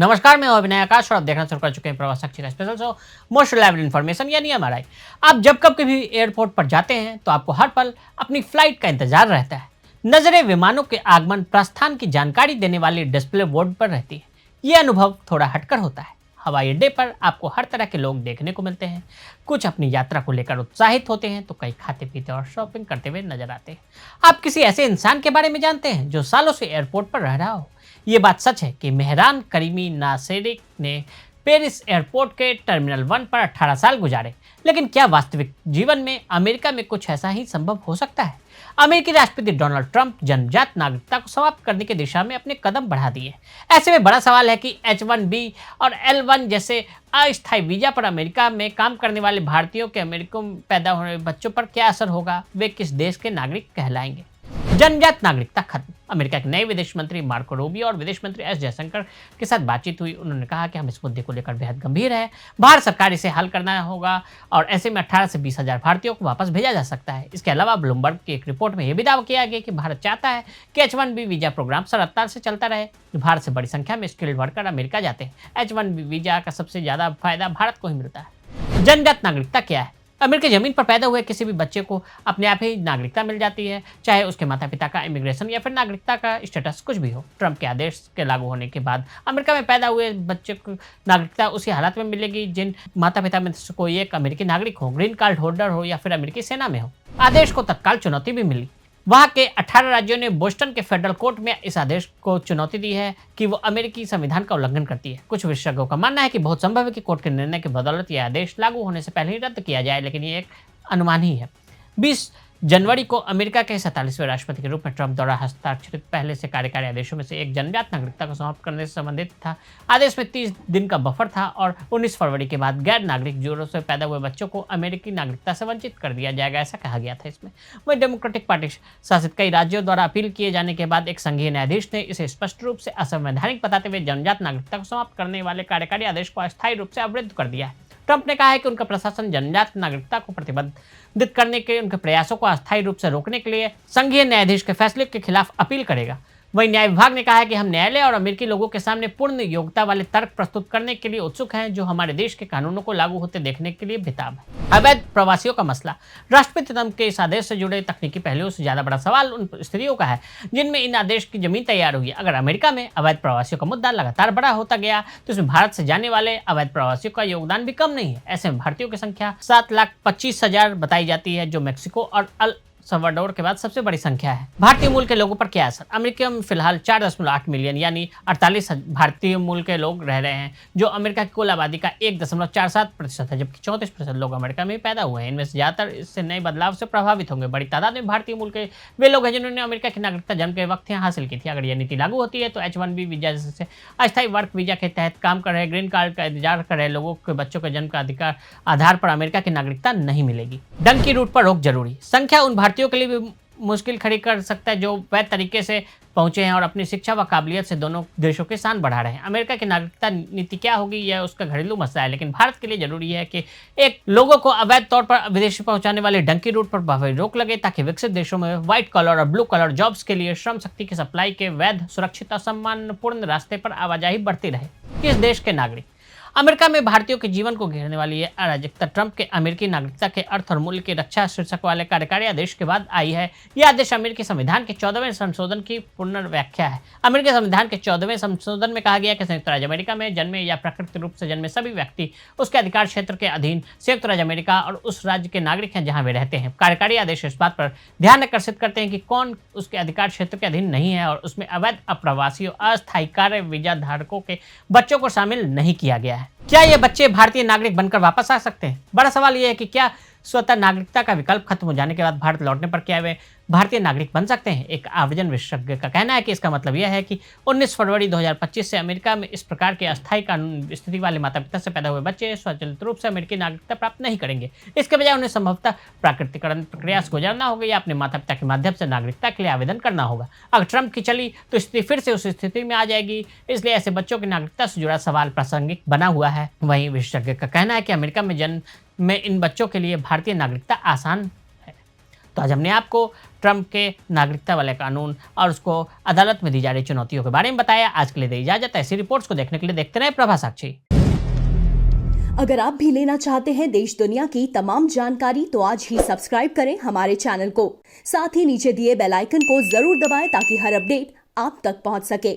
नमस्कार, मैं अभिनय आकाश और आप देखना शुरू कर चुके हैं प्रवास साक्षी का special show most reliable information यानी एमआरआई। आप जब कभी एयरपोर्ट पर जाते हैं तो आपको हर पल अपनी फ्लाइट का इंतजार रहता है। नजरें विमानों के आगमन प्रस्थान की जानकारी देने वाली डिस्प्ले बोर्ड पर रहती है। यह अनुभव थोड़ा हटकर होता है। हवाई अड्डे पर आपको हर तरह के लोग देखने को मिलते हैं। कुछ अपनी यात्रा को लेकर उत्साहित होते हैं तो कई खाते पीते और शॉपिंग करते हुए नजर आते हैं। आप किसी ऐसे इंसान के बारे में जानते हैं जो सालों से एयरपोर्ट पर रह रहा हो। ये बात सच है कि मेहरान करीमी नासेरिक ने पेरिस एयरपोर्ट के टर्मिनल 1 पर 18 साल गुजारे, लेकिन क्या वास्तविक जीवन में अमेरिका में कुछ ऐसा ही संभव हो सकता है? अमेरिकी राष्ट्रपति डोनाल्ड ट्रंप जन्मजात नागरिकता को समाप्त करने की दिशा में अपने कदम बढ़ा दिए। ऐसे में बड़ा सवाल है कि H-1B और L-1 जैसे अस्थायी वीजा पर अमेरिका में काम करने वाले भारतीयों के अमेरिका में पैदा होने वाले बच्चों पर क्या असर होगा, वे किस देश के नागरिक कहलाएंगे। जन्मजात नागरिकता खत्म। अमेरिका के नए विदेश मंत्री मार्को रूबियो और विदेश मंत्री एस जयशंकर के साथ बातचीत हुई। उन्होंने कहा कि हम इस मुद्दे को लेकर बेहद गंभीर है। भारत सरकार इसे हल करना होगा और ऐसे में 18 से 20 हजार भारतीयों को वापस भेजा जा सकता है। इसके अलावा ब्लूमबर्ग की एक रिपोर्ट में यह भी दावा किया गया कि भारत चाहता है कि H-1B वीजा प्रोग्राम सरलता से चलता रहे। भारत से बड़ी संख्या में स्किल्ड वर्कर अमेरिका जाते हैं। H-1B वीजा का सबसे ज्यादा फायदा भारत को ही मिलता है। जन्मजात नागरिकता क्या है? अमेरिकी जमीन पर पैदा हुए किसी भी बच्चे को अपने आप ही नागरिकता मिल जाती है, चाहे उसके माता पिता का इमिग्रेशन या फिर नागरिकता का स्टेटस कुछ भी हो। ट्रंप के आदेश के लागू होने के बाद अमेरिका में पैदा हुए बच्चे को नागरिकता उसी हालत में मिलेगी जिन माता पिता में से कोई एक अमेरिकी नागरिक हो, ग्रीन कार्ड होल्डर हो या फिर अमेरिकी सेना में हो। आदेश को तत्काल चुनौती भी मिली। वहां के 18 राज्यों ने बोस्टन के फेडरल कोर्ट में इस आदेश को चुनौती दी है कि वो अमेरिकी संविधान का उल्लंघन करती है। कुछ विशेषज्ञों का मानना है कि बहुत संभव है कि कोर्ट के निर्णय की बदौलत यह आदेश लागू होने से पहले ही रद्द किया जाए, लेकिन ये एक अनुमान ही है। 20 जनवरी को अमेरिका के 47वें राष्ट्रपति के रूप में ट्रंप द्वारा हस्ताक्षरित पहले से कार्यकारी आदेशों में से एक जन्मजात नागरिकता को समाप्त करने से संबंधित था। आदेश में 30 दिन का बफर था और 19 फरवरी के बाद गैर नागरिक जोड़ों से पैदा हुए बच्चों को अमेरिकी नागरिकता से वंचित कर दिया जाएगा, ऐसा कहा गया था। इसमें वही डेमोक्रेटिक पार्टी शासित कई राज्यों द्वारा अपील किए जाने के बाद एक संघीय न्यायाधीश ने इसे स्पष्ट रूप से असंवैधानिक बताते हुए जन्मजात नागरिकता को समाप्त करने वाले कार्यकारी आदेश को अस्थायी रूप से अवरुद्ध कर दिया है। ट्रंप ने कहा है कि उनका प्रशासन जन्मजात नागरिकता को प्रतिबंधित करने के उनके प्रयासों को अस्थायी रूप से रोकने के लिए संघीय न्यायाधीश के फैसले के खिलाफ अपील करेगा। वहीं न्याय विभाग ने कहा है कि हम न्यायालय और अमेरिकी लोगों के सामने पूर्ण योग्यता वाले तर्क प्रस्तुत करने के लिए उत्सुक हैं, जो हमारे देश के कानूनों को लागू होते देखने के लिए बेताब है। अवैध प्रवासियों का मसला। राष्ट्रपति ट्रंप के इस आदेश से जुड़े तकनीकी पहलुओं से ज्यादा बड़ा सवाल उन स्थितियों का है जिनमें इन आदेश की जमीन तैयार हुई। अगर अमेरिका में अवैध प्रवासियों का मुद्दा लगातार बड़ा होता गया तो इसमें भारत से जाने वाले अवैध प्रवासियों का योगदान भी कम नहीं है। ऐसे में भारतीयों की संख्या 7,25,000 बताई जाती है, जो मैक्सिको और अल सल्वाडोर के बाद सबसे बड़ी संख्या है। भारतीय मूल के लोगों पर क्या असर? अमेरिका में फिलहाल 4.8 मिलियन यानी 48 भारतीय मूल के लोग रह रहे हैं, जो अमेरिका की कुल आबादी का 1.47% है, जबकि 34% लोग अमेरिका में पैदा हुए हैं। इनमें से ज्यादातर इससे नए बदलाव से प्रभावित होंगे। बड़ी तादाद में भारतीय मूल के वे लोग हैं जिन्होंने अमेरिका की नागरिकता जन्म के वक्त यहाँ हासिल की थी। अगर यह नीति लागू होती है तो H-1B वीजा जैसे अस्थायी वर्क वीजा के तहत काम कर रहे, ग्रीन कार्ड का इंतजार कर रहे लोगों के बच्चों के जन्म का अधिकार आधार पर अमेरिका की नागरिकता नहीं मिलेगी। डंकी रूट पर रोक जरूरी। संख्या उन भारतीयों के लिए भी मुश्किल खड़ी कर सकता है जो वैध तरीके से पहुंचे हैं और अपनी शिक्षा व काबिलियत से दोनों देशों के शान बढ़ा रहे हैं। अमेरिका की नागरिकता नीति क्या होगी यह उसका घरेलू मसला है, लेकिन भारत के लिए जरूरी है कि एक लोगों को अवैध तौर पर विदेश पहुंचाने वाले डंकी रूट पर प्रभावी रोक लगे, ताकि विकसित देशों में व्हाइट कॉलर और ब्लू कॉलर जॉब्स के लिए श्रम शक्ति की सप्लाई के वैध, सुरक्षित और सम्मानपूर्ण रास्ते पर आवाजाही बढ़ती रहे। किस देश के नागरिक? अमेरिका में भारतीयों के जीवन को घेरने वाली यह अराजकता ट्रंप के अमेरिकी नागरिकता के अर्थ और मूल्य की रक्षा शीर्षक वाले कार्यकारी आदेश के बाद आई है। यह आदेश अमेरिकी संविधान के 14वें संशोधन की पुनर्व्याख्या है। अमेरिकी संविधान के 14वें संशोधन में कहा गया कि संयुक्त राज्य अमेरिका में जन्मे या प्राकृतिक रूप से जन्मे सभी व्यक्ति उसके अधिकार क्षेत्र के अधीन संयुक्त राज्य अमेरिका और उस राज्य के नागरिक हैं जहां वे रहते हैं। कार्यकारी आदेश इस बात पर ध्यान आकर्षित करते हैं कि कौन उसके अधिकार क्षेत्र के अधीन नहीं है और उसमें अवैध अप्रवासी अस्थायी कार्य वीजा धारकों के बच्चों को शामिल नहीं किया गया है। क्या ये बच्चे भारतीय नागरिक बनकर वापस आ सकते हैं? बड़ा सवाल यह है कि क्या स्वतः नागरिकता का विकल्प खत्म हो जाने के बाद भारत लौटने पर क्या वे भारतीय नागरिक बन सकते हैं? एक आवर्जन विशेषज्ञ का कहना है कि इसका मतलब यह है कि 19 फरवरी 2025 से अमेरिका में इस प्रकार के अस्थायी कानून स्थिति वाले माता पिता से पैदा हुए बच्चे स्वचालित रूप से अमेरिकी नागरिकता प्राप्त नहीं करेंगे। इसके बजाय उन्हें संभवतः प्राकृतिकरण प्रक्रिया से गुजरना होगा या अपने माता पिता के माध्यम से नागरिकता के लिए आवेदन करना होगा। अगर ट्रंप की चली तो स्थिति फिर से उस स्थिति में आ जाएगी, इसलिए ऐसे बच्चों की नागरिकता से जुड़ा सवाल प्रासंगिक बना हुआ है। वहीं विशेषज्ञ का कहना है कि अमेरिका में जन्म में इन बच्चों के लिए भारतीय नागरिकता आसान है। तो आज हमने आपको ट्रंप के नागरिकता वाले कानून और उसको अदालत में दी जा रही चुनौतियों के बारे में बताया। आज के लिए दी इजाजत। ऐसी रिपोर्ट्स को देखने के लिए देखते रहे प्रभा साक्षी। अगर आप भी लेना चाहते हैं देश दुनिया की तमाम जानकारी तो आज ही सब्सक्राइब करें हमारे चैनल को। साथ ही नीचे दिए बेल आइकन को जरूर दबाएं ताकि हर अपडेट आप तक पहुंच सके।